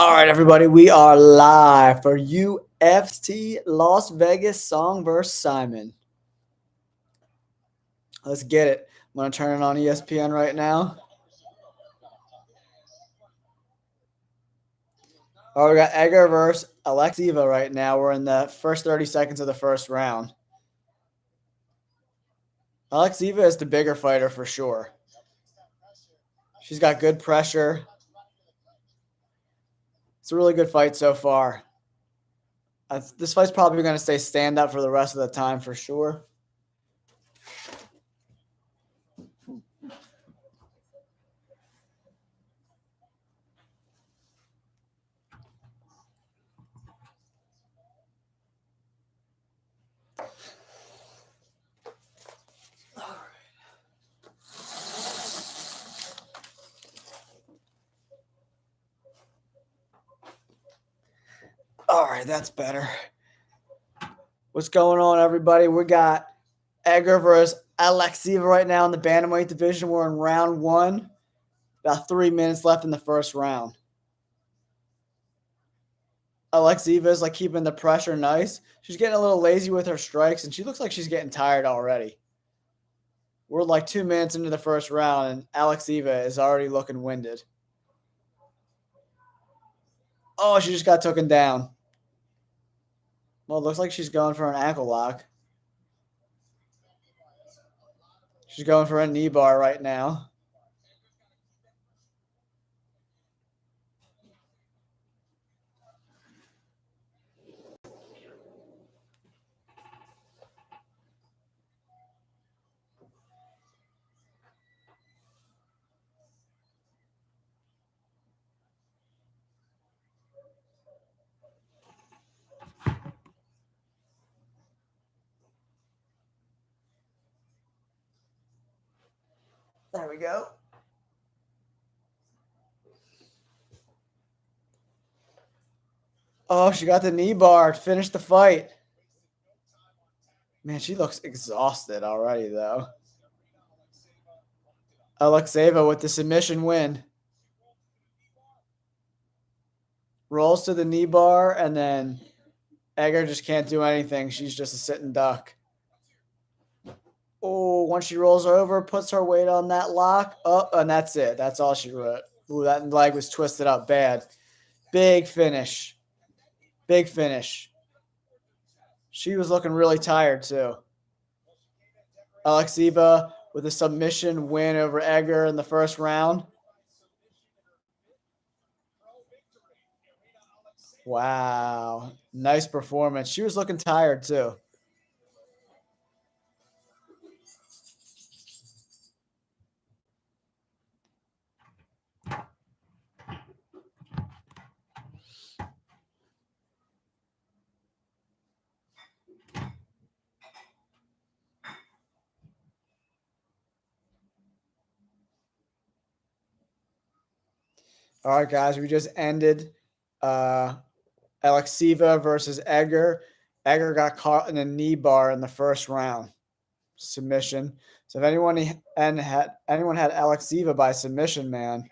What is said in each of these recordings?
All right, everybody, we are live for UFC Las Vegas Song vs. Simon. Let's get it. I'm going to turn it on ESPN right now. Oh, we got Edgar versus Alexieva right now. We're in the first 30 seconds of the first round. Alexieva is the bigger fighter for sure. She's got good pressure. It's a really good fight so far. This fight's probably going to stay stand up for the rest of the time for sure. All right, that's better. What's going on, everybody? We got Edgar versus Alexieva right now in the bantamweight division. We're in round one. About 3 minutes left in the first round. Alexieva is like keeping the pressure nice. She's getting a little lazy with her strikes, and she looks like she's getting tired already. We're like 2 minutes into the first round, and Alexieva is already looking winded. Oh, she just got taken down. Well, it looks like she's going for an ankle lock. She's going for a knee bar right now. There we go. Oh, she got the knee bar to finish the fight. Man, she looks exhausted already, though. Alexieva with the submission win. Rolls to the knee bar, and then Edgar just can't do anything. She's just a sitting duck. Oh, once she rolls over, puts her weight on that lock. Oh, and that's it. That's all she wrote. Ooh, that leg was twisted up bad. Big finish. Big finish. She was looking really tired, too. Alexieva with a submission win over Edgar in the first round. Wow. Nice performance. She was looking tired, too. All right, guys, we just ended Alexieva versus Edgar. Edgar got caught in a knee bar in the first round. Submission. So if anyone had Alexieva by submission, man,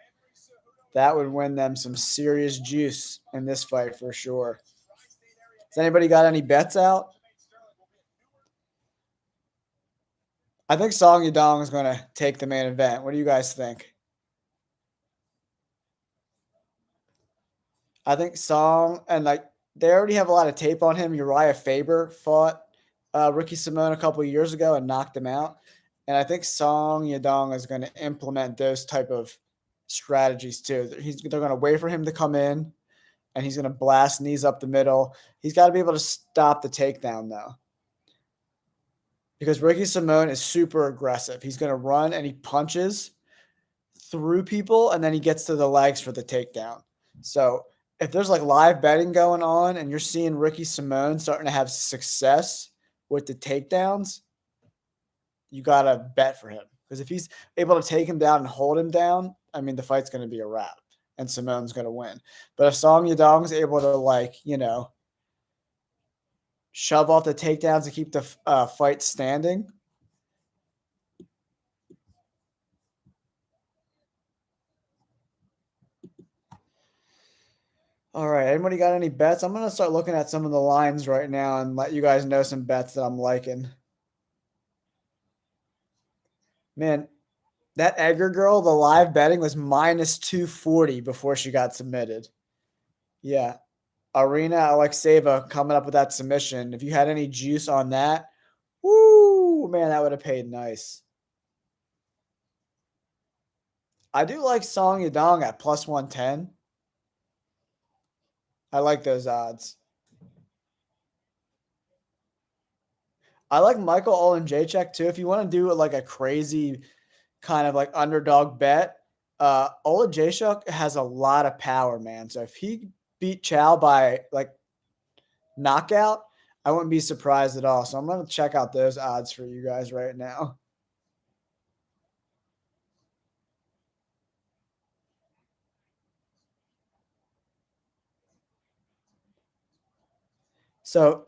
that would win them some serious juice in this fight for sure. Has anybody got any bets out? I think Song Yadong is going to take the main event. What do you guys think? I think Song, and like they already have a lot of tape on him. Uriah Faber fought Ricky Simone a couple of years ago and knocked him out. And I think Song Yadong is going to implement those type of strategies too. They're going to wait for him to come in, and he's going to blast knees up the middle. He's got to be able to stop the takedown, though, because Ricky Simone is super aggressive. He's going to run and he punches through people, and then he gets to the legs for the takedown. So if there's like live betting going on and you're seeing Ricky Simone starting to have success with the takedowns, you got to bet for him, because if he's able to take him down and hold him down, I mean, the fight's going to be a wrap and Simone's going to win. But if Song Yadong is able to shove off the takedowns to keep the fight standing, All right. Anybody got any bets? I'm gonna start looking at some of the lines right now and let you guys know some bets that I'm liking. Man, that Edgar girl, the live betting was minus 240 before she got submitted. Yeah. Arena Alexeva coming up with that submission. If you had any juice on that, woo, man, that would have paid nice. I do like Song Yadong at plus 110. I like those odds. I like Michael Olenjacek too. If you want to do like a crazy kind of like underdog bet, Olenjacek has a lot of power, man. So if he beat Chow by like knockout, I wouldn't be surprised at all. So I'm gonna check out those odds for you guys right now. So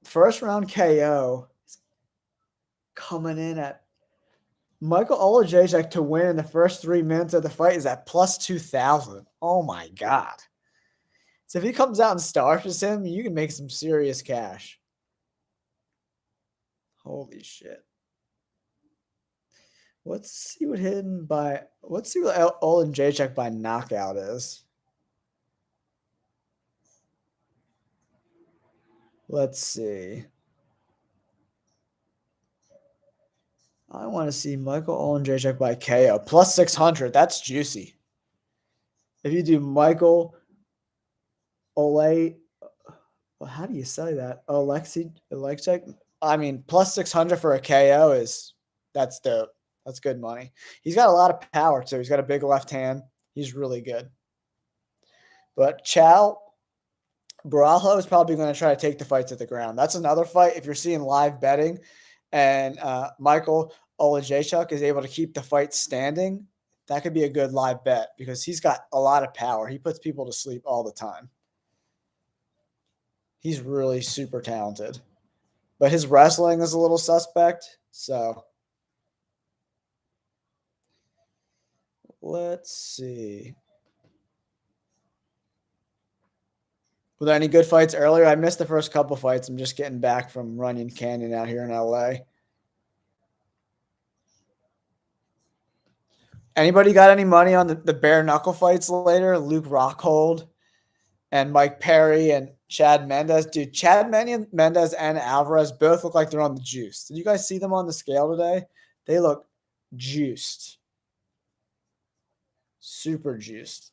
first round KO is coming in at Michael Olajejek to win in the first 3 minutes of the fight is at plus 2,000. Oh my God. So if he comes out and starches him, you can make some serious cash. Holy shit. Let's see what Olajejek by knockout is. Let's see. I want to see Michael Olajejek by KO plus 600. That's juicy. If you do Michael Ole, well, how do you say that? Alexei, I mean, plus 600 for a KO that's dope. That's good money. He's got a lot of power too. He's got a big left hand. He's really good. But Chow Barajo is probably going to try to take the fight to the ground. That's another fight. If you're seeing live betting and Michael Olajejchuk is able to keep the fight standing, that could be a good live bet because he's got a lot of power. He puts people to sleep all the time. He's really super talented. But his wrestling is a little suspect. So let's see. Were there any good fights earlier? I missed the first couple fights. I'm just getting back from Runyon Canyon out here in LA. Anybody got any money on the bare knuckle fights later? Luke Rockhold and Mike Perry and Chad Mendes. Dude, Chad Mendes and Alvarez both look like they're on the juice. Did you guys see them on the scale today? They look juiced. Super juiced.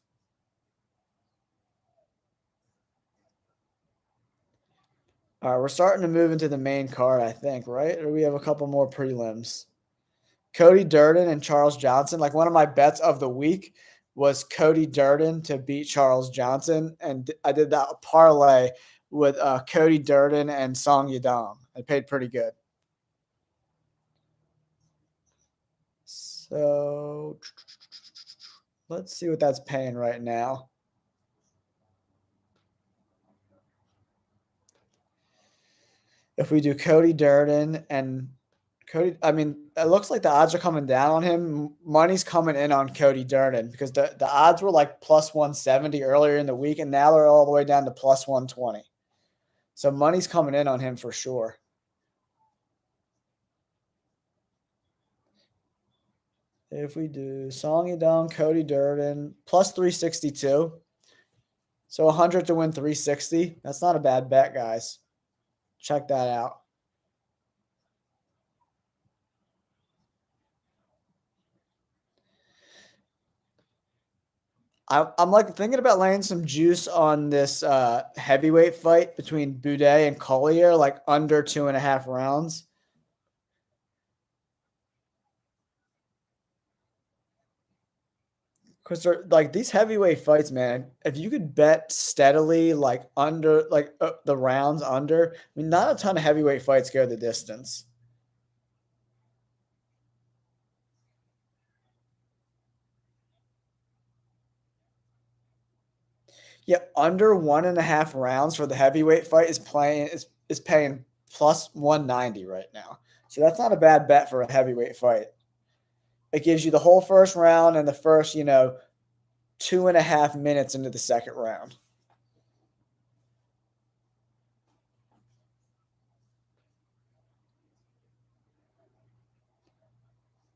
All right, we're starting to move into the main card, I think, right? Or we have a couple more prelims. Cody Durden and Charles Johnson. Like one of my bets of the week was Cody Durden to beat Charles Johnson, and I did that parlay with Cody Durden and Song Yadong. I paid pretty good. So let's see what that's paying right now. If we do Cody Durden and Cody, I mean, it looks like the odds are coming down on him. Money's coming in on Cody Durden because the odds were like plus 170 earlier in the week, and now they're all the way down to plus 120. So money's coming in on him for sure. If we do Song Yadong, Cody Durden, plus 362. So 100 to win 360. That's not a bad bet, guys. Check that out. I'm like thinking about laying some juice on this heavyweight fight between Boudet and Collier, like under 2.5 rounds. Because they're like these heavyweight fights, man. If you could bet steadily, like under, like the rounds under, I mean, not a ton of heavyweight fights go the distance. Yeah, under 1.5 rounds for the heavyweight fight is paying plus 190 right now. So that's not a bad bet for a heavyweight fight. It gives you the whole first round and the first, 2.5 minutes into the second round.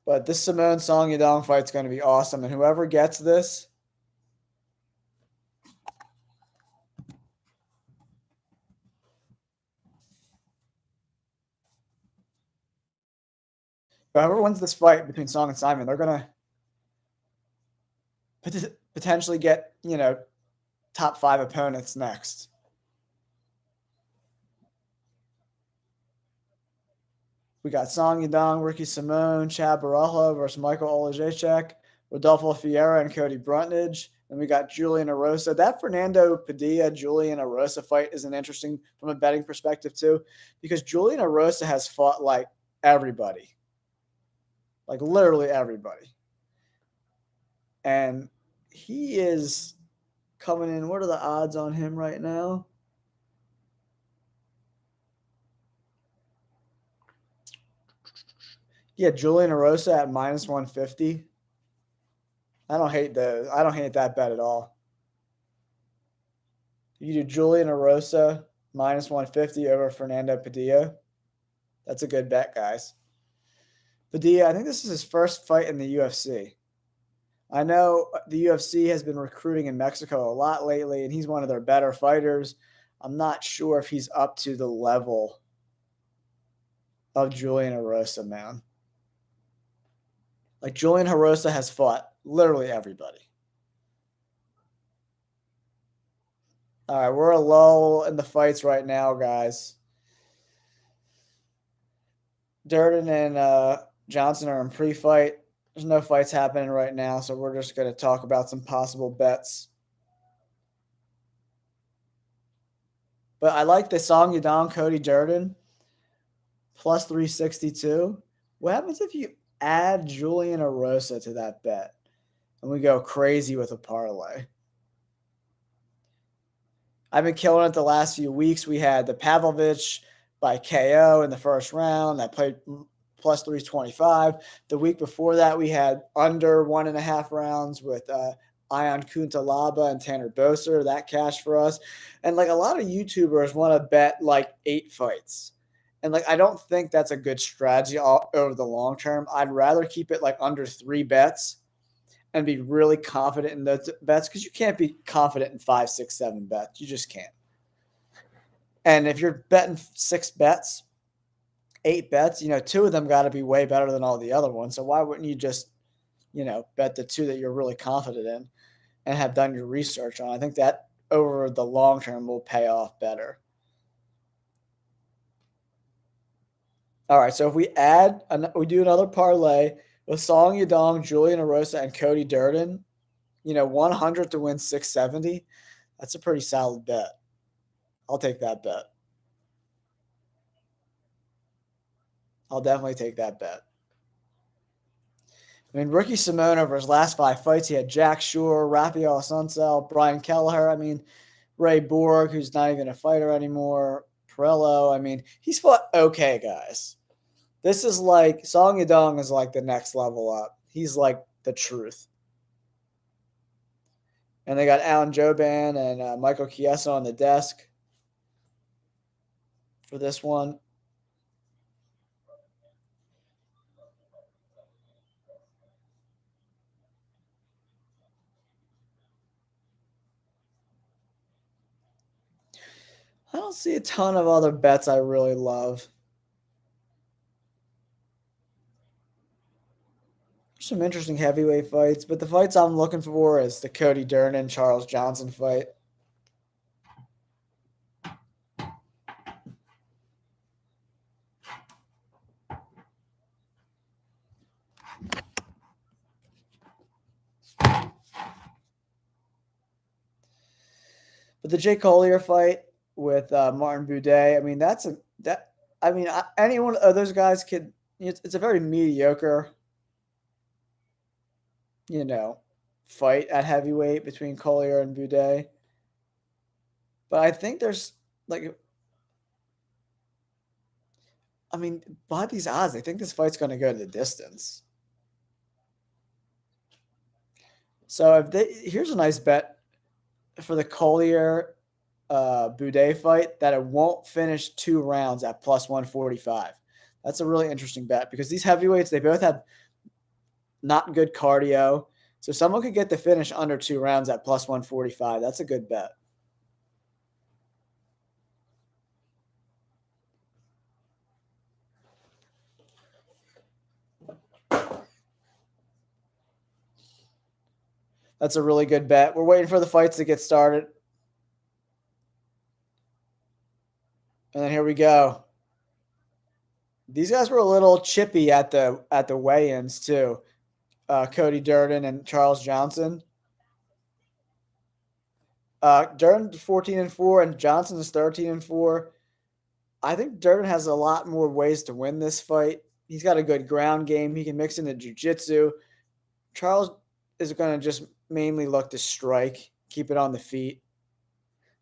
But this Simone Song Yadong fight's going to be awesome. And whoever gets this, whoever wins this fight between Song and Simon, they're going to potentially get, top 5 opponents next. We got Song Yadong, Ricky Simone, Chad Baraja versus Michael Olajaychik, Rodolfo Fierro, and Cody Brundage. Then we got Julian Erosa. That Fernando Padilla Julian Erosa fight is an interesting from a betting perspective too, because Julian Erosa has fought like everybody, like literally everybody, and he is coming in. What are the odds on him right now? Yeah, Julian Erosa at -150. I don't hate those. I don't hate that bet at all. You do Julian Erosa -150 over Fernando Padilla. That's a good bet, guys. Padilla, I think this is his first fight in the UFC. I know the UFC has been recruiting in Mexico a lot lately, and he's one of their better fighters. I'm not sure if he's up to the level of Julian Erosa, man. Like, Julian Erosa has fought literally everybody. All right, we're a lull in the fights right now, guys. Durden and Johnson are in pre-fight. There's no fights happening right now, so we're just going to talk about some possible bets. But I like the Song Yadong Cody Durden plus 362. What happens if you add Julian Erosa to that bet and we go crazy with a parlay? I've been killing it the last few weeks. We had the Pavlovich by KO in the first round that played plus 325. The week before that, we had under 1.5 rounds with Ion Kuntalaba and Tanner Boser. That cashed for us. And like a lot of YouTubers want to bet like 8 fights. And like I don't think that's a good strategy over the long term. I'd rather keep it like under 3 bets and be really confident in those bets, because you can't be confident in 5, 6, 7 bets. You just can't. And if you're betting 6 bets, 8 bets, 2 of them got to be way better than all the other ones. So why wouldn't you just, bet the 2 that you're really confident in and have done your research on? I think that over the long term will pay off better. All right, so if we do another parlay with Song Yadong, Julian Erosa, and Cody Durden, 100 to win 670. That's a pretty solid bet. I'll take that bet. I'll definitely take that bet. I mean, Ricky Simone over his last 5 fights, he had Jack Shore, Rafael Sunsel, Brian Kelleher. I mean, Ray Borg, who's not even a fighter anymore, Perello. I mean, he's fought okay, guys. This is like, Song Yadong is like the next level up. He's like the truth. And they got Alan Joban and Michael Chiesa on the desk for this one. I don't see a ton of other bets I really love. Some interesting heavyweight fights, but the fights I'm looking for is the Cody Durden, Charles Johnson fight. But the Jay Collier fight with Martin Buday, I mean, any one of those guys could. It's a very mediocre, fight at heavyweight between Collier and Buday. But I think there's by these odds, I think this fight's going to go to the distance. So here's a nice bet for the Collier Buday fight that it won't finish 2 rounds at plus 145. That's a really interesting bet because these heavyweights, they both have not good cardio. So someone could get the finish under 2 rounds at plus 145. That's a good bet. That's a really good bet. We're waiting for the fights to get started. And then here we go. These guys were a little chippy at the weigh-ins too. Cody Durden and Charles Johnson. Durden 14-4 and Johnson is 13-4. I think Durden has a lot more ways to win this fight. He's got a good ground game. He can mix into jiu-jitsu. Charles is going to just mainly look to strike, keep it on the feet.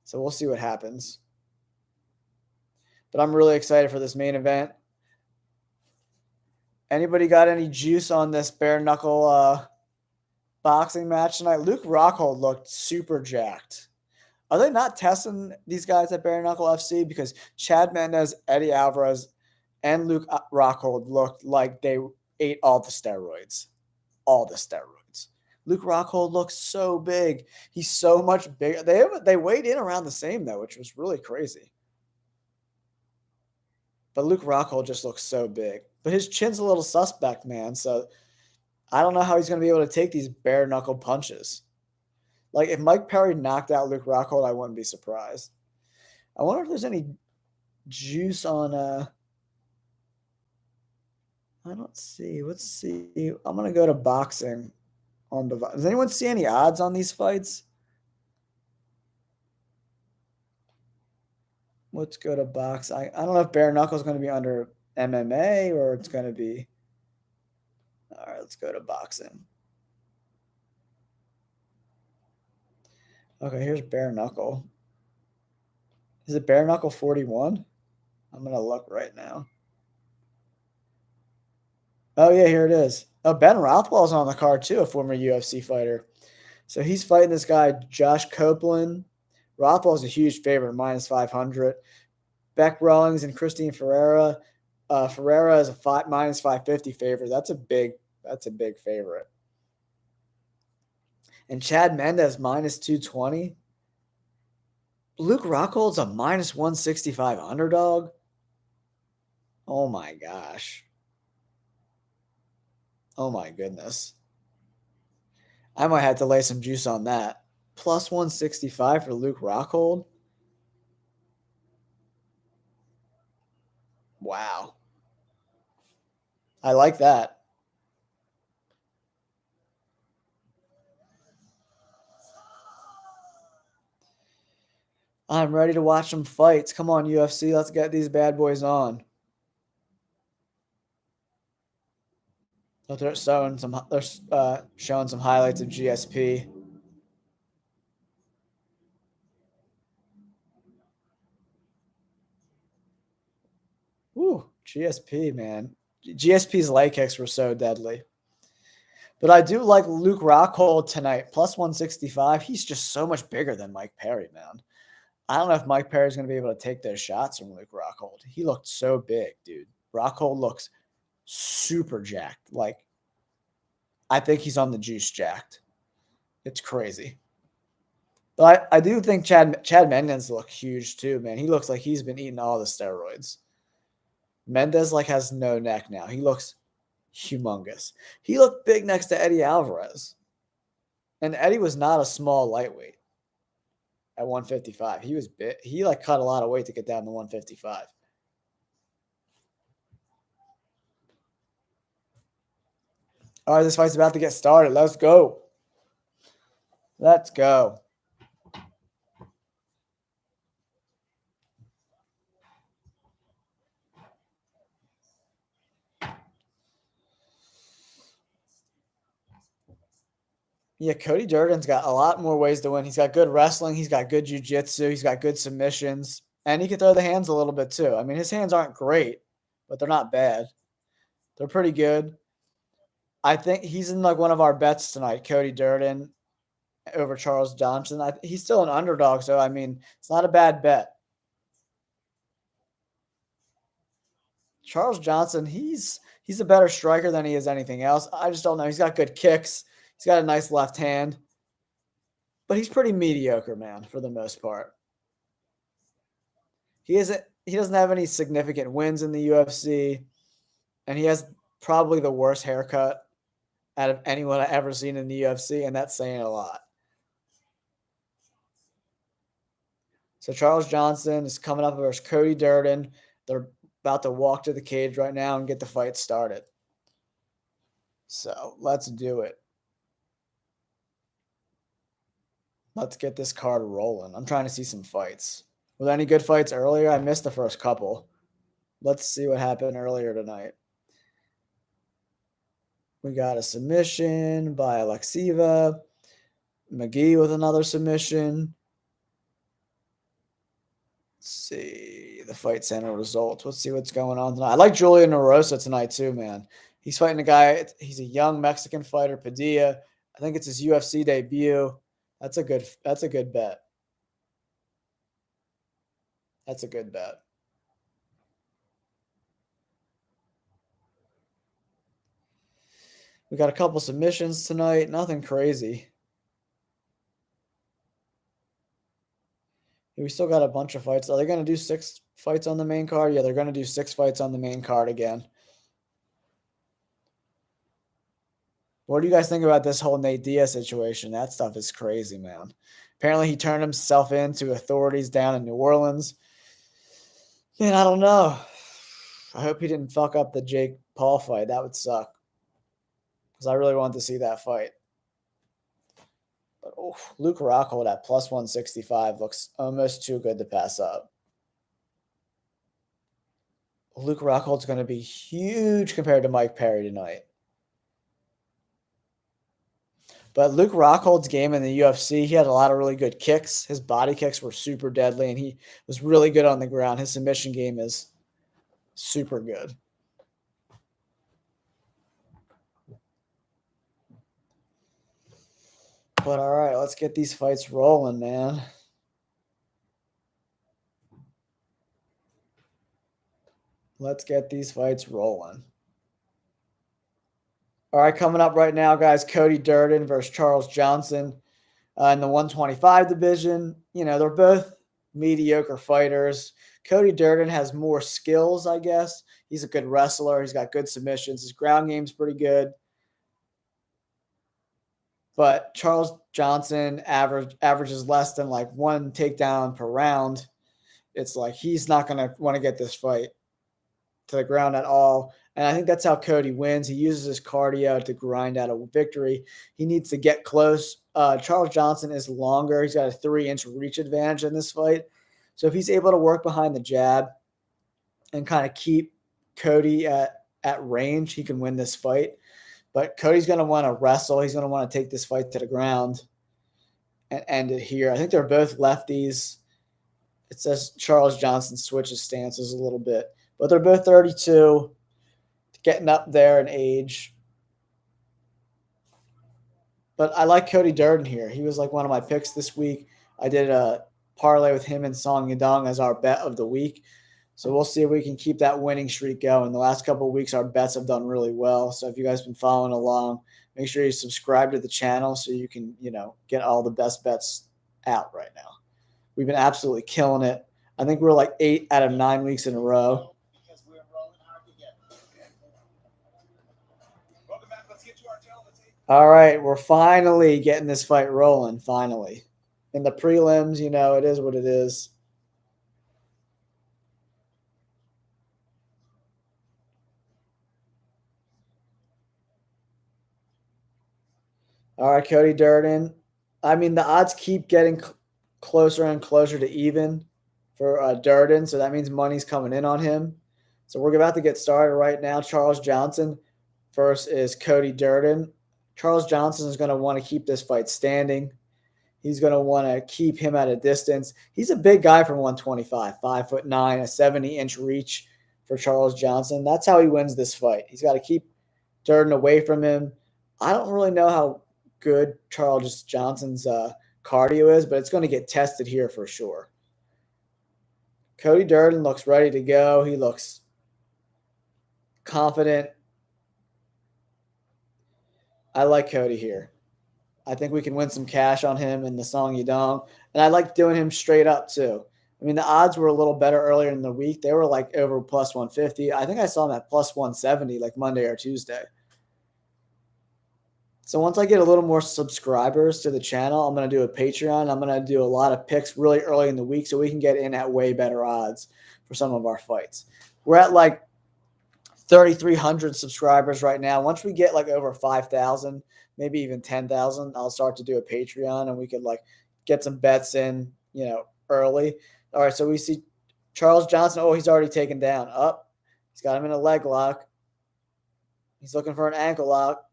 So we'll see what happens. But I'm really excited for this main event. Anybody got any juice on this bare knuckle boxing match tonight? Luke Rockhold looked super jacked. Are they not testing these guys at Bare Knuckle FC? Because Chad Mendes, Eddie Alvarez, and Luke Rockhold looked like they ate all the steroids. All the steroids. Luke Rockhold looks so big. He's so much bigger. They weighed in around the same, though, which was really crazy. But Luke Rockhold just looks so big. But his chin's a little suspect, man. So I don't know how he's going to be able to take these bare knuckle punches. Like, if Mike Perry knocked out Luke Rockhold, I wouldn't be surprised. I wonder if there's any juice on I don't see. Let's see. I'm going to go to boxing on the. Does anyone see any odds on these fights? Let's go to box. I don't know if bare knuckle is going to be under MMA or it's going to be. All right, let's go to boxing. Okay, here's bare knuckle. Is it bare knuckle 41? I'm going to look right now. Oh, yeah, here it is. Oh, Ben Rothwell's on the card too, a former UFC fighter. So he's fighting this guy, Josh Copeland. Rothwell's a huge favorite, minus 500. Beck Rawlings and Christine Ferreira. Ferreira is a minus 550 favorite. That's a big favorite. And Chad Mendes minus 220. Luke Rockhold's a minus 165 underdog. Oh my gosh. Oh my goodness. I might have to lay some juice on that. Plus 165 for Luke Rockhold. Wow. I like that. I'm ready to watch some fights. Come on, UFC. Let's get these bad boys on. They're showing some highlights of GSP. Ooh, GSP, man. GSP's leg kicks were so deadly. But I do like Luke Rockhold tonight, plus 165. He's just so much bigger than Mike Perry, man. I don't know if Mike Perry's going to be able to take those shots from Luke Rockhold. He looked so big, dude. Rockhold looks super jacked. Like, I think he's on the juice jacked. It's crazy. But I do think Chad Mendes looks huge too, man. He looks like he's been eating all the steroids. Mendes like has no neck now. He looks humongous. He looked big next to Eddie Alvarez. And Eddie was not a small lightweight at 155. He was big. He like cut a lot of weight to get down to 155. All right, this fight's about to get started. Let's go. Let's go. Yeah, Cody Durden's got a lot more ways to win. He's got good wrestling. He's got good jiu-jitsu. He's got good submissions. And he can throw the hands a little bit too. I mean, his hands aren't great, but they're not bad. They're pretty good. I think he's in like one of our bets tonight, Cody Durden over Charles Johnson. He's still an underdog, so I mean, it's not a bad bet. Charles Johnson, he's a better striker than he is anything else. I just don't know. He's got good kicks. He's got a nice left hand, but he's pretty mediocre, man, for the most part. He doesn't have any significant wins in the UFC, and he has probably the worst haircut out of anyone I've ever seen in the UFC, and that's saying a lot. So Charles Johnson is coming up versus Cody Durden. They're about to walk to the cage right now and get the fight started. So let's do it. Let's get this card rolling. I'm trying to see some fights. Were there any good fights earlier? I missed the first couple. Let's see what happened earlier tonight. We got a submission by Alexieva. McGee with another submission. Let's see the Fight Center results. Let's see what's going on tonight. I like Julian Narosa tonight too, man. He's fighting a guy. He's a young Mexican fighter, Padilla. I think it's his UFC debut. That's a good bet. That's a good bet. We got a couple submissions tonight. Nothing crazy. We still got a bunch of fights. Are they going to do 6 fights on the main card? Yeah, they're going to do 6 fights on the main card again. What do you guys think about this whole Nate Diaz situation? That stuff is crazy, man. Apparently, he turned himself in to authorities down in New Orleans. Man, I don't know. I hope he didn't fuck up the Jake Paul fight. That would suck. Because I really wanted to see that fight. But Luke Rockhold at plus 165 looks almost too good to pass up. Luke Rockhold's going to be huge compared to Mike Perry tonight. But Luke Rockhold's game in the UFC, he had a lot of really good kicks. His body kicks were super deadly, and he was really good on the ground. His submission game is super good. But all right, let's get these fights rolling, man. Let's get these fights rolling. All right, coming up right now, guys, Cody Durden versus Charles Johnson in the 125 division. You know, they're both mediocre fighters. Cody Durden has more skills, I guess. He's a good wrestler. He's got good submissions. His ground game's pretty good. But Charles Johnson averages less than like 1 takedown per round. It's like he's not going to want to get this fight to the ground at all. And I think that's how Cody wins. He uses his cardio to grind out a victory. He needs to get close. Charles Johnson is longer. He's got a 3-inch reach advantage in this fight. So if he's able to work behind the jab and kind of keep Cody at range, he can win this fight. But Cody's going to want to wrestle. He's going to want to take this fight to the ground and end it here. I think they're both lefties. It says Charles Johnson switches stances a little bit. But they're both 32, getting up there in age. But I like Cody Durden here. He was like one of my picks this week. I did a parlay with him and Song Yadong as our bet of the week. So we'll see if we can keep that winning streak going. The last couple of weeks, our bets have done really well. So if you guys have been following along, make sure you subscribe to the channel so you can, get all the best bets out right now. We've been absolutely killing it. I think we're like 8 out of 9 weeks in a row. All right, we're finally getting this fight rolling, finally. In the prelims, it is what it is. All right, Cody Durden. I mean, the odds keep getting closer and closer to even for Durden, so that means money's coming in on him. So we're about to get started right now. Charles Johnson versus Cody Durden. Charles Johnson is going to want to keep this fight standing. He's going to want to keep him at a distance. He's a big guy from 125, 5'9", a 70-inch reach for Charles Johnson. That's how he wins this fight. He's got to keep Durden away from him. I don't really know how good Charles Johnson's cardio is, but it's going to get tested here for sure. Cody Durden looks ready to go. He looks confident. I like Cody here. I think we can win some cash on him in the Song Yadong. And I like doing him straight up too. I mean, the odds were a little better earlier in the week. They were like over plus 150. I think I saw them at plus 170 like Monday or Tuesday. So once I get a little more subscribers to the channel, I'm going to do a Patreon. I'm going to do a lot of picks really early in the week so we can get in at way better odds for some of our fights. We're at like 3,300 subscribers right now. Once we get like over 5,000, maybe even 10,000, I'll start to do a Patreon and we could like get some bets in, early. All right, so we see Charles Johnson. Oh, he's already taken down. Up. He's got him in a leg lock. He's looking for an ankle lock.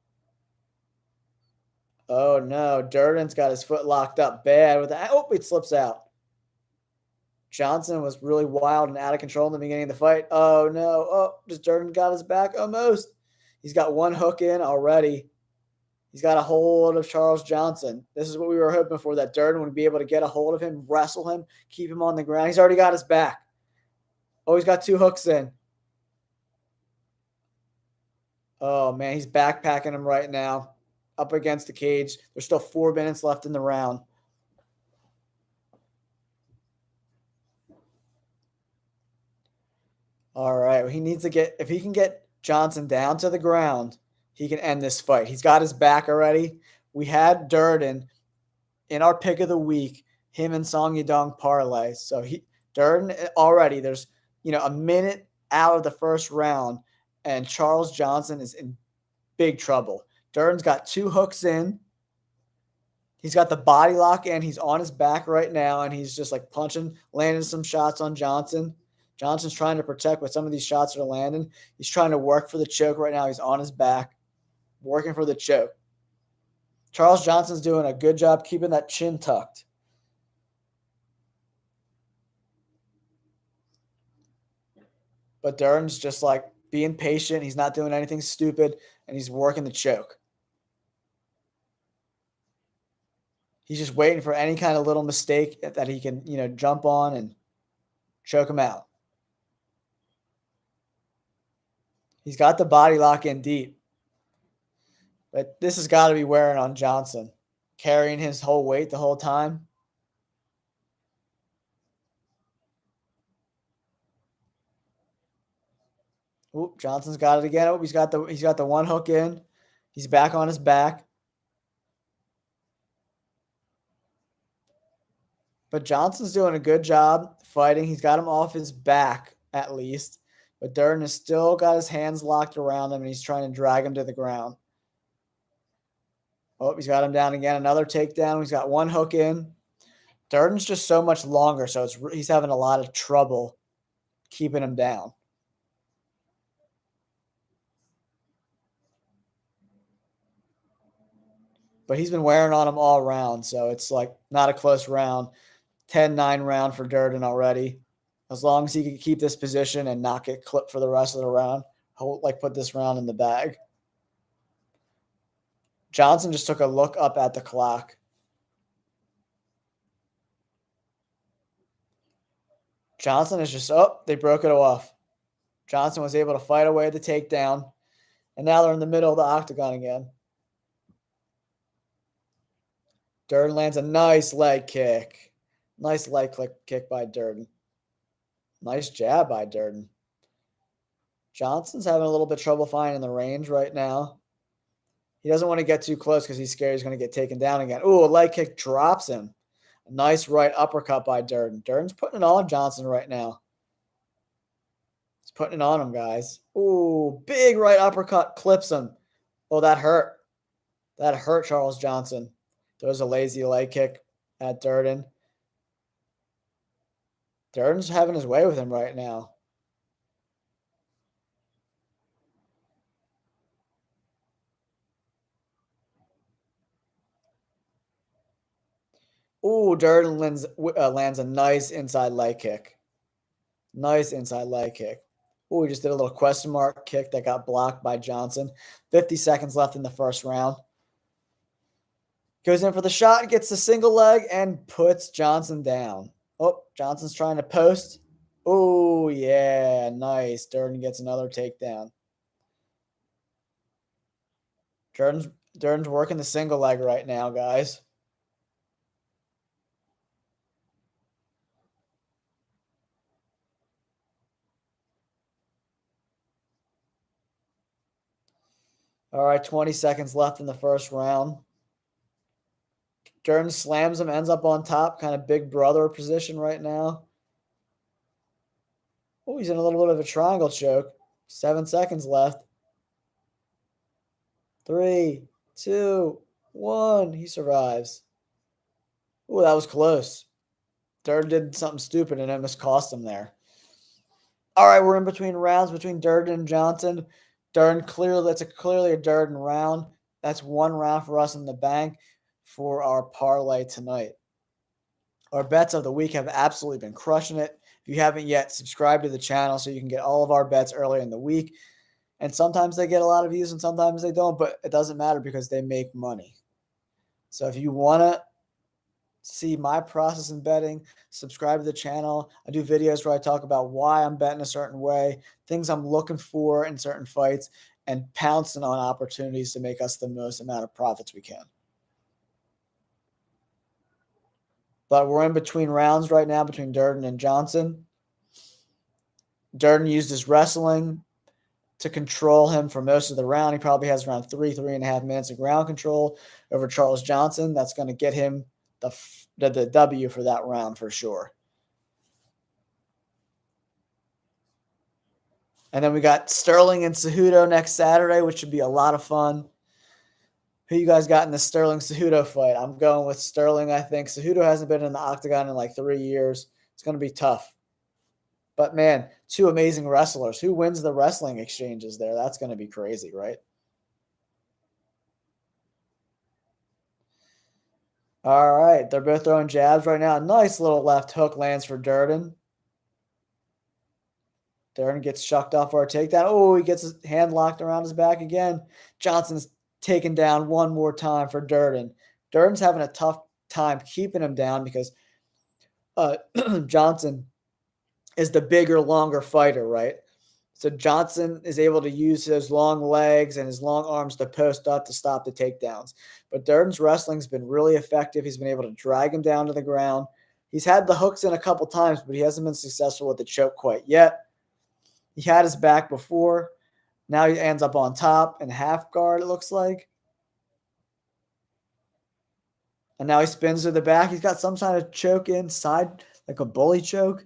Oh no, Durden's got his foot locked up bad with that. Oh, it slips out. Johnson was really wild and out of control in the beginning of the fight. Oh no. Oh, just Durden got his back almost. He's got one hook in already. He's got a hold of Charles Johnson. This is what we were hoping for, that Durden would be able to get a hold of him, wrestle him, keep him on the ground. He's already got his back. Oh, he's got two hooks in. Oh man, he's backpacking him right now. Up against the cage. There's still 4 minutes left in the round. All right. He needs to if he can get Johnson down to the ground, he can end this fight. He's got his back already. We had Durden in our pick of the week, him and Song Yadong parlay. So Durden already, there's, a minute out of the first round, and Charles Johnson is in big trouble. Durden's got 2 hooks in. He's got the body lock in. He's on his back right now, and he's just like punching, landing some shots on Johnson. Johnson's trying to protect, but some of these shots are landing. He's trying to work for the choke right now. He's on his back, working for the choke. Charles Johnson's doing a good job keeping that chin tucked. But Durden's just like being patient. He's not doing anything stupid, and he's working the choke. He's just waiting for any kind of little mistake that he can, jump on and choke him out. He's got the body lock in deep. But this has got to be wearing on Johnson, carrying his whole weight the whole time. Oop, Johnson's got it again. Oh, he's got the one hook in. He's back on his back. But Johnson's doing a good job fighting. He's got him off his back at least. But Durden has still got his hands locked around him, and he's trying to drag him to the ground. Oh, he's got him down again. Another takedown. He's got one hook in. Durden's just so much longer, so he's having a lot of trouble keeping him down. But he's been wearing on him all round, so it's like not a close round. 10-9 round for Durden already. As long as he can keep this position and not get clipped for the rest of the round, he'll put this round in the bag. Johnson just took a look up at the clock. Johnson is just, they broke it off. Johnson was able to fight away the takedown, and now they're in the middle of the octagon again. Durden lands a nice leg kick. Nice leg kick by Durden. Nice jab by Durden. Johnson's having a little bit of trouble finding the range right now. He doesn't want to get too close because he's scared he's going to get taken down again. Ooh, a leg kick drops him. A nice right uppercut by Durden. Durden's putting it on Johnson right now. He's putting it on him, guys. Ooh, big right uppercut clips him. Oh, that hurt. That hurt Charles Johnson. Throws a lazy leg kick at Durden. Durden's having his way with him right now. Ooh, Durden lands a nice inside leg kick. Nice inside leg kick. Ooh, he just did a little question mark kick that got blocked by Johnson. 50 seconds left in the first round. Goes in for the shot, gets the single leg, and puts Johnson down. Oh, Johnson's trying to post. Oh, yeah, nice. Durden gets another takedown. Durden's working the single leg right now, guys. All right, 20 seconds left in the first round. Durden slams him, ends up on top, kind of big brother position right now. Oh, he's in a little bit of a triangle choke. 7 seconds left. 3, 2, 1. He survives. Oh, that was close. Durden did something stupid and it almost cost him there. All right, we're in between rounds between Durden and Johnson. That's clearly a Durden round. That's one round for us in the bank for our parlay tonight. Our bets of the week have absolutely been crushing it. If you haven't yet, subscribe to the channel so you can get all of our bets earlier in the week. And sometimes they get a lot of views and sometimes they don't, but it doesn't matter because they make money. So if you want to see my process in betting, subscribe to the channel. I do videos where I talk about why I'm betting a certain way, things I'm looking for in certain fights, and pouncing on opportunities to make us the most amount of profits we can. But we're in between rounds right now between Durden and Johnson. Durden used his wrestling to control him for most of the round. He probably has around 3.5 minutes of ground control over Charles Johnson. That's going to get him the W for that round for sure. And then we got Sterling and Cejudo next Saturday, which should be a lot of fun. Who you guys got in the Sterling-Cejudo fight? I'm going with Sterling, I think. Cejudo hasn't been in the octagon in like 3 years. It's going to be tough. But, man, two amazing wrestlers. Who wins the wrestling exchanges there? That's going to be crazy, right? All right. They're both throwing jabs right now. A nice little left hook lands for Durden. Durden gets shucked off for a takedown. Oh, he gets his hand locked around his back again. Johnson's taken down one more time for Durden. Durden's having a tough time keeping him down because Johnson is the bigger, longer fighter, right? So Johnson is able to use his long legs and his long arms to post up to stop the takedowns. But Durden's wrestling's been really effective. He's been able to drag him down to the ground. He's had the hooks in a couple times, but he hasn't been successful with the choke quite yet. He had his back before. Now he ends up on top in half guard, it looks like. And now he spins to the back. He's got some kind of choke inside, like a bully choke.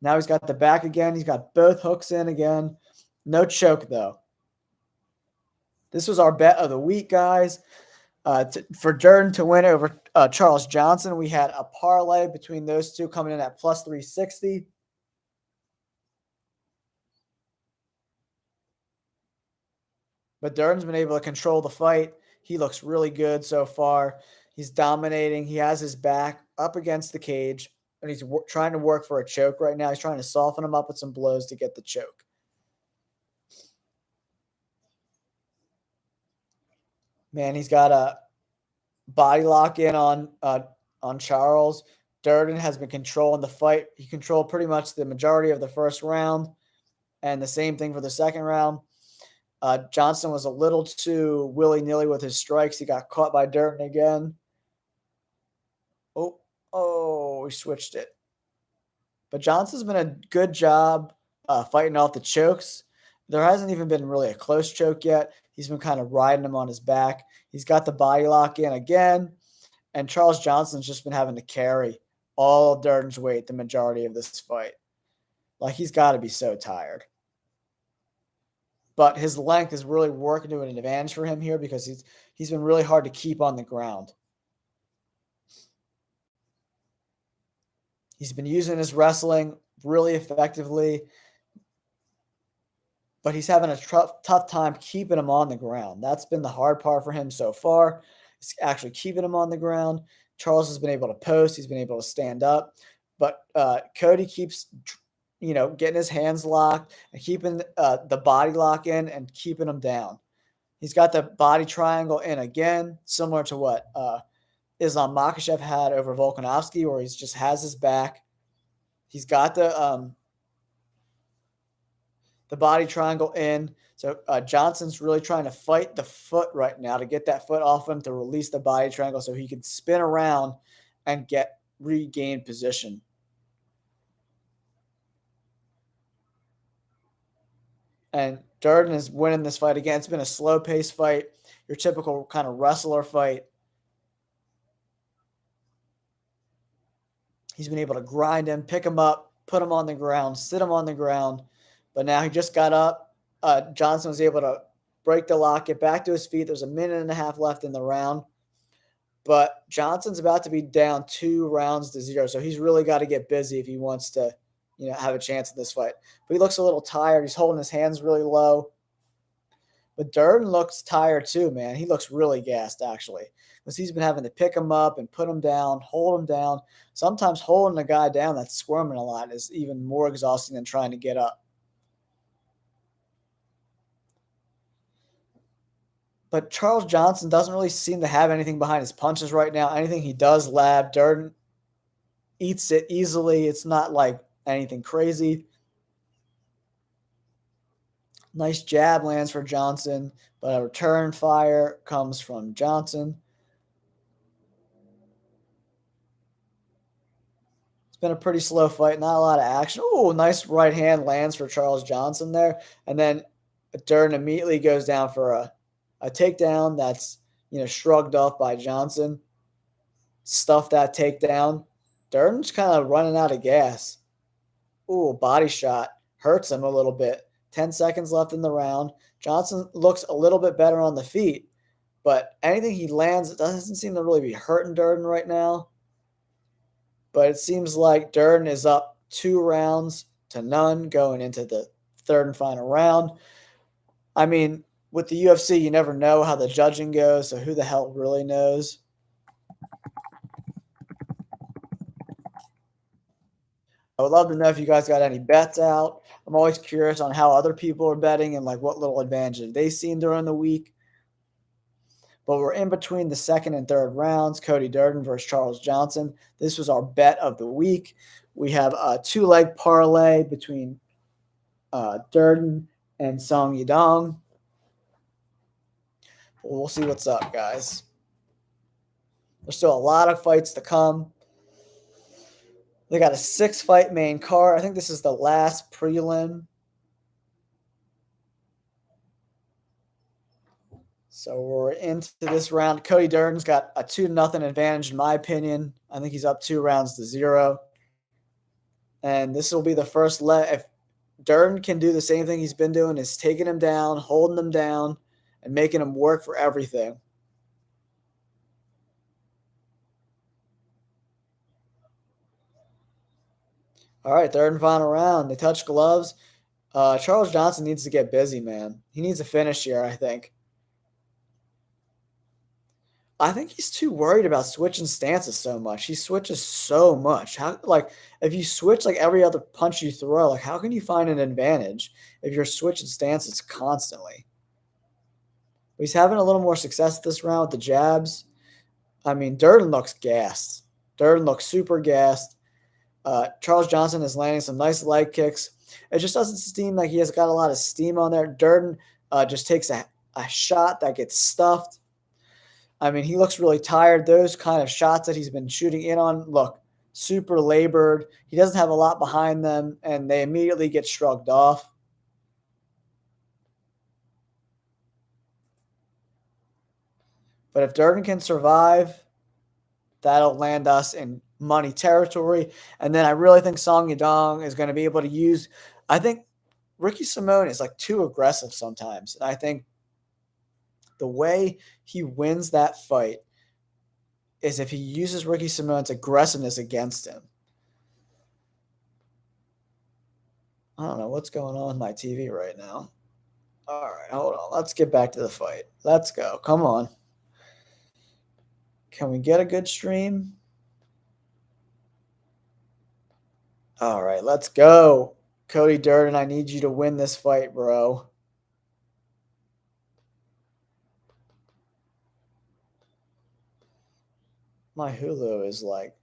Now he's got the back again. He's got both hooks in again. No choke, though. This was our bet of the week, guys. For Durden to win over Charles Johnson, we had a parlay between those two coming in at plus 360. But Durden's been able to control the fight. He looks really good so far. He's dominating. He has his back up against the cage, and he's trying to work for a choke right now. He's trying to soften him up with some blows to get the choke. Man, he's got a body lock in on Charles. Durden has been controlling the fight. He controlled pretty much the majority of the first round, and the same thing for the second round. Johnson was a little too willy-nilly with his strikes. He got caught by Durden again. Oh, he switched it. But Johnson's been a good job fighting off the chokes. There hasn't even been really a close choke yet. He's been kind of riding him on his back. He's got the body lock in again. And Charles Johnson's just been having to carry all Durden's weight the majority of this fight. Like, he's got to be so tired. But his length is really working to an advantage for him here because he's been really hard to keep on the ground. He's been using his wrestling really effectively, but he's having a tough time keeping him on the ground. That's been the hard part for him so far. It's actually keeping him on the ground. Charles has been able to post. He's been able to stand up. But Cody keeps getting his hands locked and keeping the body lock in and keeping him down. He's got the body triangle in again, similar to what Islam Makhachev had over Volkanovski, where he just has his back. He's got the the body triangle in. So Johnson's really trying to fight the foot right now to get that foot off him to release the body triangle so he can spin around and regain position. And Durden is winning this fight again. It's been a slow pace fight, your typical kind of wrestler fight. He's been able to grind him, pick him up, put him on the ground, sit him on the ground. But now he just got up. Johnson was able to break the lock, get back to his feet. There's a minute and a half left in the round. But Johnson's about to be down 2-0. So he's really got to get busy if he wants to, have a chance in this fight. But he looks a little tired. He's holding his hands really low. But Durden looks tired too, man. He looks really gassed, actually, because he's been having to pick him up and put him down, hold him down. Sometimes holding a guy down that's squirming a lot is even more exhausting than trying to get up. But Charles Johnson doesn't really seem to have anything behind his punches right now. Anything he does lab, Durden eats it easily. It's not like anything crazy. Nice jab lands for Johnson, but a return fire comes from Johnson. It's been a pretty slow fight, not a lot of action. Oh, nice right hand lands for Charles Johnson there. And then Durden immediately goes down for a takedown that's, shrugged off by Johnson. Stuffed that takedown. Durden's kind of running out of gas. Ooh, body shot. Hurts him a little bit. 10 seconds left in the round. Johnson looks a little bit better on the feet, but anything he lands, it doesn't seem to really be hurting Durden right now. But it seems like Durden is up 2-0 going into the third and final round. I mean, with the UFC, you never know how the judging goes, so who the hell really knows? I would love to know if you guys got any bets out. I'm always curious on how other people are betting and like what little advantages they seen during the week. But we're in between the second and third rounds. Cody Durden versus Charles Johnson. This was our bet of the week. We have a 2-leg parlay between Durden and Song Yadong. We'll see what's up, guys. There's still a lot of fights to come. They got a 6-fight main card. I think this is the last prelim. So we're into this round. Cody Durden's got a 2-0 advantage, in my opinion. I think he's up 2-0. And this will be the first leg. If Durden can do the same thing he's been doing, is taking him down, holding him down, and making him work for everything. All right, third and final round. They touch gloves. Charles Johnson needs to get busy, man. He needs a finish here, I think. I think he's too worried about switching stances so much. He switches so much. If you switch like every other punch you throw, like how can you find an advantage if you're switching stances constantly? But he's having a little more success this round with the jabs. I mean, Durden looks gassed. Durden looks super gassed. Charles Johnson is landing some nice leg kicks. It just doesn't seem like he has got a lot of steam on there. Durden just takes a shot that gets stuffed. I mean, he looks really tired. Those kind of shots that he's been shooting in on look super labored. He doesn't have a lot behind them, and they immediately get shrugged off. But if Durden can survive, that'll land us in money territory. And then I really think Song Yadong is going to be able to use – I think Ricky Simón is like too aggressive sometimes. And I think the way he wins that fight is if he uses Ricky Simón's aggressiveness against him. I don't know what's going on with my TV right now. All right, hold on. Let's get back to the fight. Let's go. Come on. Can we get a good stream? All right, let's go. Cody Durden, I need you to win this fight, bro. My Hulu is like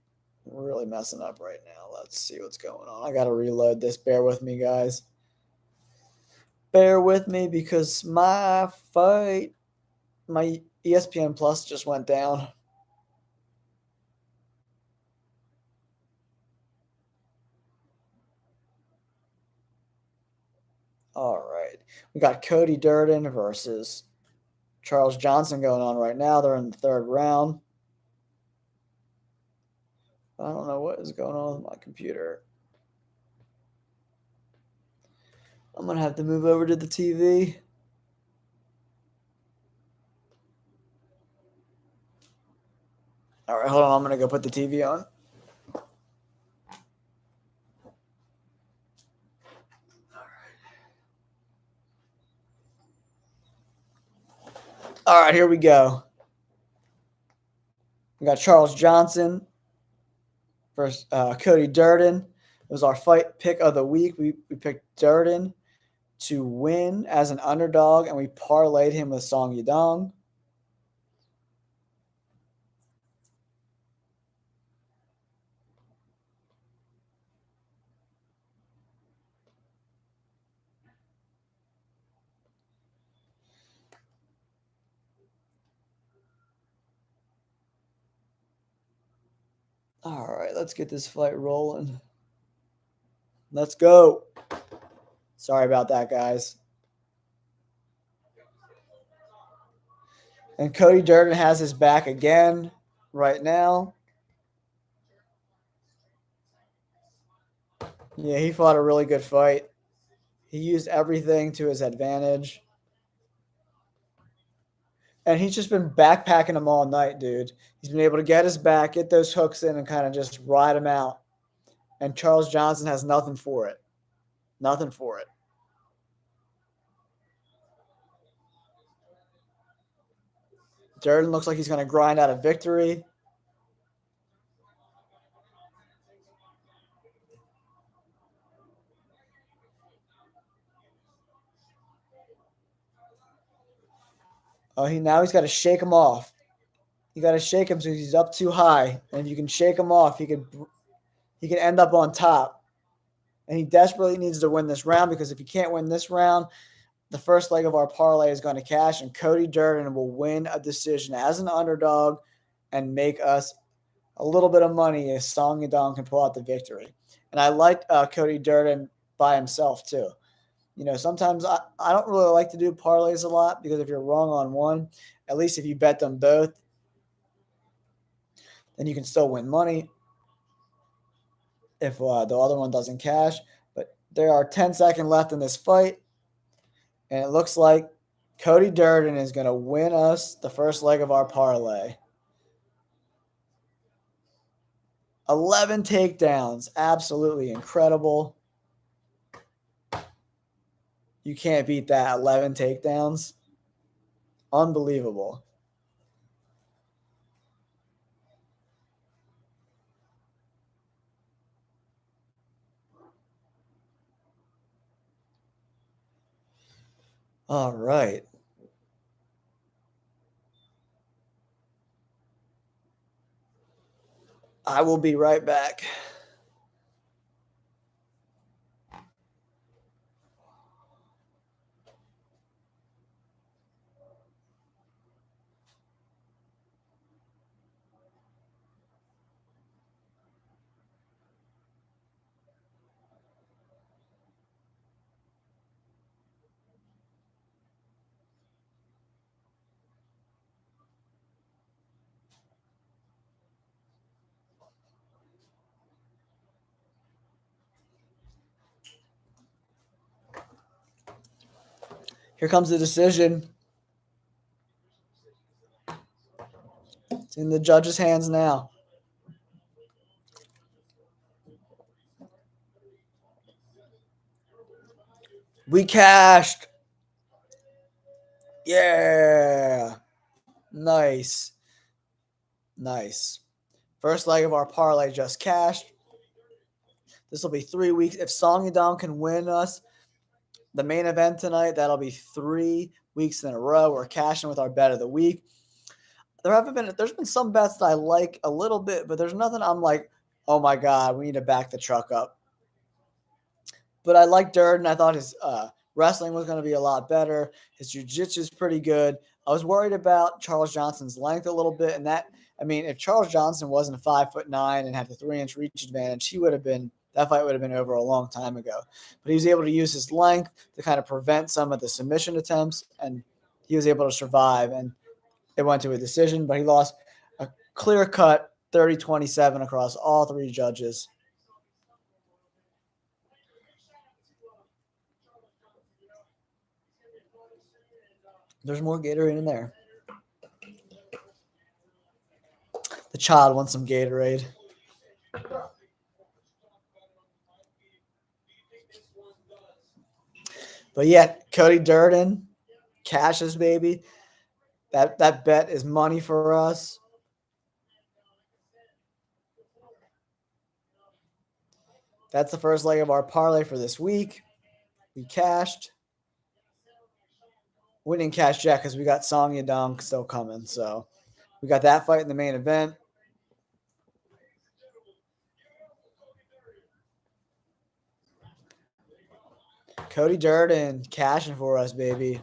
really messing up right now. Let's see what's going on. I got to reload this. Bear with me, guys. Bear with me because my ESPN Plus just went down. All right. We got Cody Durden versus Charles Johnson going on right now. They're in the third round. I don't know what is going on with my computer. I'm going to have to move over to the TV. All right, hold on. I'm going to go put the TV on. All right, here we go. We got Charles Johnson versus Cody Durden. It was our fight pick of the week. We picked Durden to win as an underdog, and we parlayed him with Song Yadong. All right, let's get this fight rolling. Let's go. Sorry about that, guys. And Cody Durden has his back again right now. Yeah, he fought a really good fight. He used everything to his advantage. And he's just been backpacking him all night, dude. He's been able to get his back, get those hooks in, and kind of just ride him out. And Charles Johnson has nothing for it. Nothing for it. Durden looks like he's going to grind out a victory. Oh, he's got to shake him off. You got to shake him so he's up too high. And if you can shake him off, he can end up on top. And he desperately needs to win this round because if he can't win this round, the first leg of our parlay is going to cash, and Cody Durden will win a decision as an underdog and make us a little bit of money if Song Yadong can pull out the victory. And I like Cody Durden by himself too. You know, sometimes I don't really like to do parlays a lot because if you're wrong on one, at least if you bet them both, then you can still win money if the other one doesn't cash. But there are 10 seconds left in this fight. And it looks like Cody Durden is going to win us the first leg of our parlay. 11 takedowns. Absolutely incredible. You can't beat that. 11 takedowns. Unbelievable. All right. I will be right back. Here comes the decision. It's in the judge's hands now. We cashed. Yeah. Nice. Nice. First leg of our parlay just cashed. This will be 3 weeks. If Song Yadong can win us the main event tonight, that'll be 3 weeks in a row. We're cashing with our bet of the week. There's been some bets that I like a little bit, but there's nothing I'm like, oh my God, we need to back the truck up. But I like Durden. I thought his Wrestling was going to be a lot better. His jiu-jitsu is pretty good. I was worried about Charles Johnson's length a little bit, and if Charles Johnson wasn't 5'9" and had the 3-inch reach advantage, that fight would have been over a long time ago. But he was able to use his length to kind of prevent some of the submission attempts, and he was able to survive, and it went to a decision, but he lost a clear-cut 30-27 across all three judges. There's more Gatorade in there. The child wants some Gatorade. But yeah, Cody Durden, Cassius, baby. That bet is money for us. That's the first leg of our parlay for this week. We cashed. We didn't cash yet because we got Song Yadong still coming. So we got that fight in the main event. Cody Durden cashing for us, baby.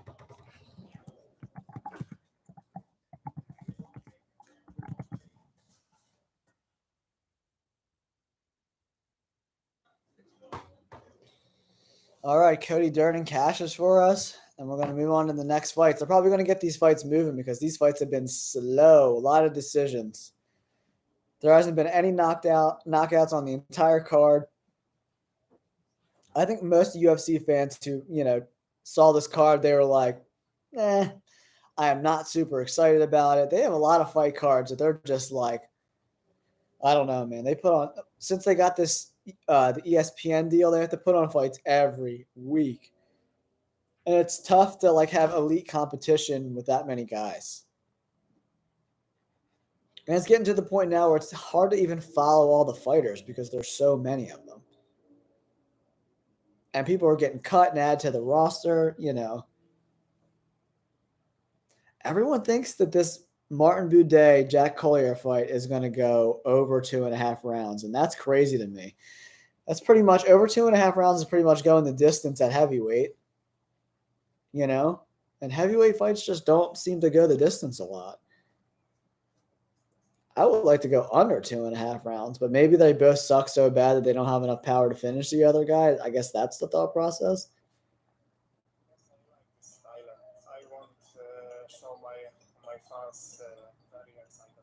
All right, Cody Durden cashes for us, and we're going to move on to the next fights. They're probably going to get these fights moving because these fights have been slow. A lot of decisions. There hasn't been any knockouts on the entire card. I think most UFC fans who, saw this card, they were like, I am not super excited about it. They have a lot of fight cards that they're just like, I don't know, man. They put on, since they got this, the ESPN deal, they have to put on fights every week. And it's tough to have elite competition with that many guys. And it's getting to the point now where it's hard to even follow all the fighters because there's so many of them. And people are getting cut and added to the roster, Everyone thinks that this Martin Buday, Jack Collier fight is going to go over 2.5 rounds. And that's crazy to me. That's pretty much over 2.5 rounds is pretty much going the distance at heavyweight, and heavyweight fights just don't seem to go the distance a lot. I would like to go under 2.5 rounds, but maybe they both suck so bad that they don't have enough power to finish the other guy. I guess that's the thought process. I want to show my fans very excited.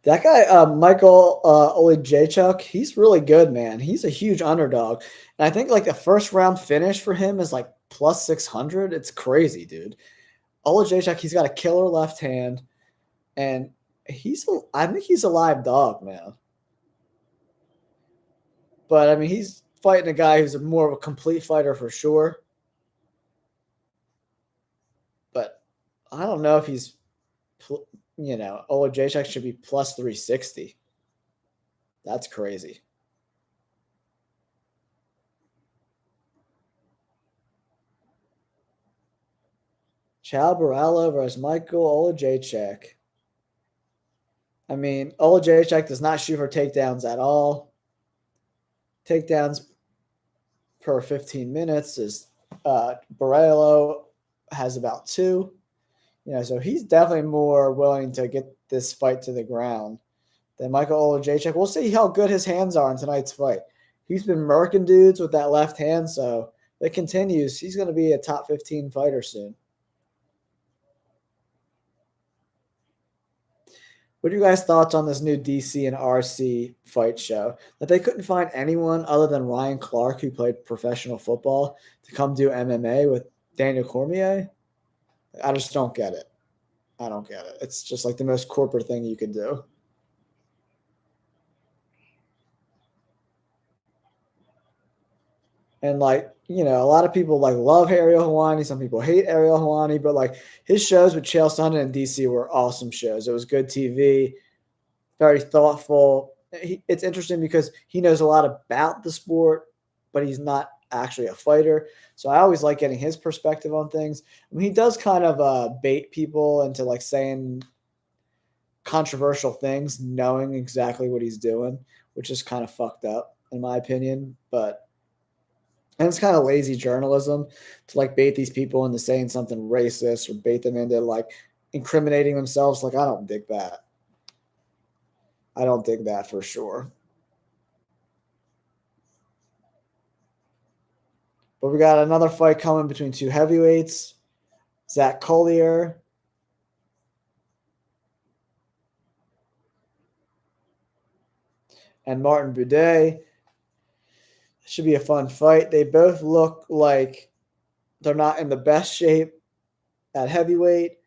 That guy, Michael Olejniczak, he's really good, man. He's a huge underdog. And I think the first round finish for him is plus 600. It's crazy, dude. Olejniczak, he's got a killer left hand. And I think he's a live dog, man. But, he's fighting a guy who's more of a complete fighter for sure. But I don't know if he's, Olejniczak should be plus 360. That's crazy. Chad Barallo versus Michael Olejniczak. Olejniczak does not shoot for takedowns at all. Takedowns per 15 minutes is Barallo has about 2. So he's definitely more willing to get this fight to the ground than Michael Olejniczak. We'll see how good his hands are in tonight's fight. He's been murking dudes with that left hand, so if it continues, he's going to be a top 15 fighter soon. What are you guys' thoughts on this new DC and RC fight show? That they couldn't find anyone other than Ryan Clark, who played professional football, to come do MMA with Daniel Cormier? I just don't get it. I don't get it. It's just the most corporate thing you could do. And a lot of people love Ariel Helwani. Some people hate Ariel Helwani, but his shows with Chael Sonnen and DC were awesome shows. It was good TV, very thoughtful. It's interesting because he knows a lot about the sport, but he's not actually a fighter. So I always like getting his perspective on things. He does kind of bait people into saying controversial things, knowing exactly what he's doing, which is kind of fucked up in my opinion. But and it's kind of lazy journalism to like bait these people into saying something racist or bait them into like incriminating themselves. Like, I don't dig that. I don't dig that for sure. But we got another fight coming between two heavyweights. Zach Collier and Martin Buday. Should be a fun fight. They both look like they're not in the best shape at heavyweight.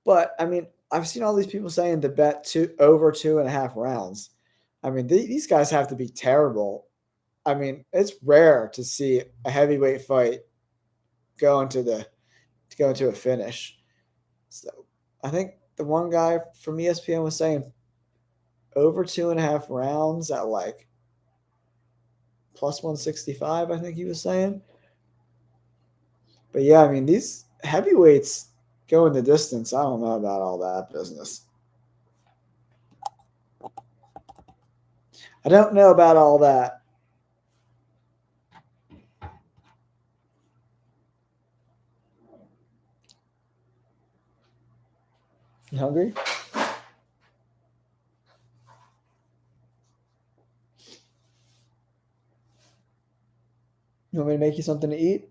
But I mean, I've seen all these people saying to bet over 2.5 rounds. I mean, these guys have to be terrible. I mean, it's rare to see a heavyweight fight go into a finish. So I think the one guy from ESPN was saying over 2.5 rounds at like plus 165, I think he was saying. But yeah, I mean, these heavyweights go in the distance. I don't know about all that business. I don't know about all that. You hungry? You want me to make you something to eat?